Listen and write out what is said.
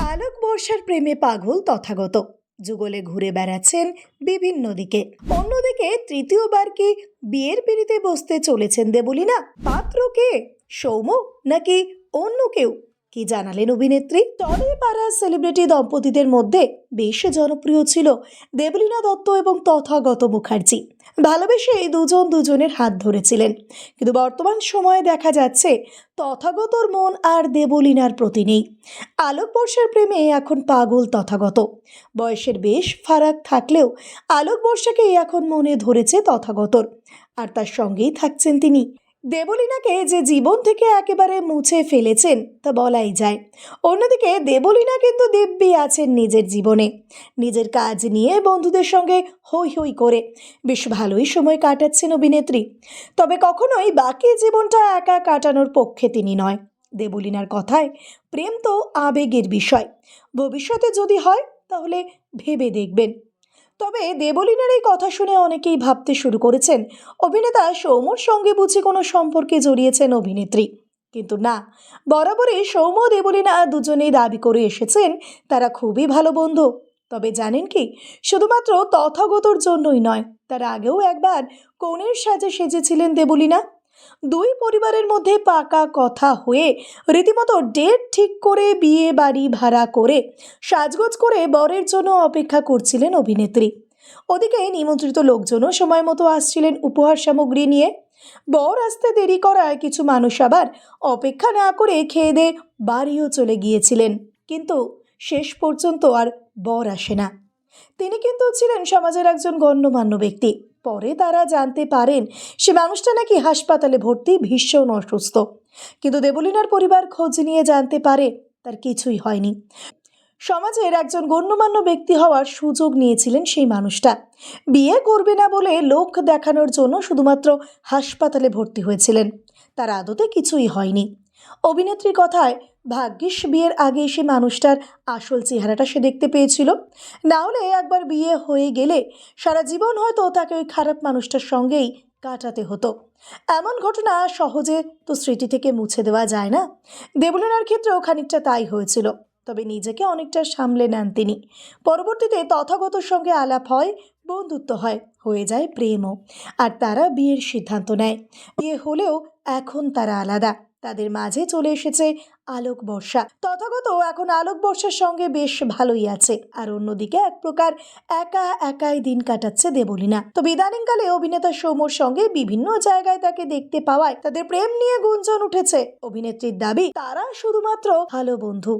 আলোক বর্ষার প্রেমে পাগল তথাগত যুগলে ঘুরে বেড়াচ্ছেন বিভিন্ন দিকে। অন্যদিকে তৃতীয়বার কি বিয়ের পিঁড়িতে বসতে চলেছেন দেবলীনা? পাত্র কে? সৌম্য নাকি অন্য কেউ? কি জানালেন অভিনেত্রী? টলি পাড়া সেলিব্রিটি দম্পতিদের মধ্যে বেশ জনপ্রিয় ছিল দেবলীনা দত্ত এবং তথাগত মুখার্জি। ভালোবেসে এই দুজন দুজনের হাত ধরেছিলেন, কিন্তু বর্তমান সময়ে দেখা যাচ্ছে তথাগতর মন আর দেবলীনার প্রতি নেই। আলোক বর্ষার প্রেমে এখন পাগল তথাগত। বয়সের বেশ ফারাক থাকলেও আলোক বর্ষাকে এখন মনে ধরেছে তথাগতর, আর তার সঙ্গেই থাকছেন তিনি। দেবলীনাকে যে জীবন থেকে একেবারে মুছে ফেলেছেন তা বলাই যায়। অন্যদিকে দেবলীনা কিন্তু দিব্যি আছেন নিজের জীবনে, নিজের কাজ নিয়ে বন্ধুদের সঙ্গে হই হই করে বেশ ভালোই সময় কাটাচ্ছেন অভিনেত্রী। তবে কখনোই বাকি জীবনটা একা কাটানোর পক্ষে তিনি নয়। দেবলীনার কথায় প্রেম তো আবেগের বিষয়, ভবিষ্যতে যদি হয় তাহলে ভেবে দেখবেন। তবে দেবলীনার এই কথা শুনে অনেকেই ভাবতে শুরু করেছেন অভিনেতা সৌম্যর সঙ্গে বুঝি কোনো সম্পর্কে জড়িয়েছেন অভিনেত্রী। কিন্তু না, বরাবরই সৌম্য দেবলীনা দুজনেই দাবি করে এসেছেন তারা খুবই ভালো বন্ধু। তবে জানেন কি, শুধুমাত্র তথাগতর জন্যই নয়, তার আগেও একবার কনের সাজে সেজেছিলেন দেবলীনা। দুই পরিবারের মধ্যে পাকা কথা হয়ে রীতিমতো ডেট ঠিক করে বিয়ে বাড়ি ভাড়া করে সাজগোজ করে বরের জন্য অপেক্ষা করছিলেন অভিনেত্রী। ওদিকে নিমন্ত্রিত লোকজনও সময় মতো আসছিলেন উপহার সামগ্রী নিয়ে। বর আসতে দেরি করায় কিছু মানুষ আবার অপেক্ষা না করে খেয়ে দিয়ে বাড়িও চলে গিয়েছিলেন, কিন্তু শেষ পর্যন্ত আর বর আসে না। তিনি কিন্তু ছিলেন সমাজের একজন গণ্যমান্য ব্যক্তি। পরে তারা জানতে পারেন সে মানুষটা নাকি হাসপাতালে ভর্তি, ভীষণ অসুস্থ। কিন্তু দেবলীনার পরিবার খোঁজ নিয়ে জানতে পারে তার কিছুই হয়নি। সমাজের একজন গণ্যমান্য ব্যক্তি হওয়ার সুযোগ নিয়েছিলেন সেই মানুষটা। বিয়ে করবে না বলে লোক দেখানোর জন্য শুধুমাত্র হাসপাতালে ভর্তি হয়েছিলেন, তার আদতে কিছুই হয়নি। অভিনেত্রীর কথায় ভাগ্যিস বিয়ের আগে সে মানুষটার আসল চেহারাটা সে দেখতে পেয়েছিল, না হলে একবার বিয়ে হয়ে গেলে সারা জীবন হয়তো তাকে ওই খারাপ মানুষটার সঙ্গেই কাটাতে হতো। এমন ঘটনা সহজে তো স্মৃতি থেকে মুছে দেওয়া যায় না। দেবলীনার ক্ষেত্রেও খানিকটা তাই হয়েছিল, তবে নিজেকে অনেকটা সামলে নেন তিনি। পরবর্তীতে তথাগতর সঙ্গে আলাপ হয়, বন্ধুত্ব হয়, হয়ে যায় প্রেমও, আর তারা বিয়ের সিদ্ধান্ত নেয়। বিয়ে হলেও এখন তারা আলাদা, তাদের মাঝে চলে এসেছে আলোক বর্ষা। তথাগত এখন আলোক বর্ষার সঙ্গে বেশ ভালোই আছে, আর অন্যদিকে এক প্রকার একা একাই দিন কাটাচ্ছে দেবলীনা। তবে ইদানিংকালে অভিনেতা সৌম্যর সঙ্গে বিভিন্ন জায়গায় তাকে দেখতে পাওয়ায় তাদের প্রেম নিয়ে গুঞ্জন উঠেছে। অভিনেত্রীর দাবি তারা শুধুমাত্র ভালো বন্ধু।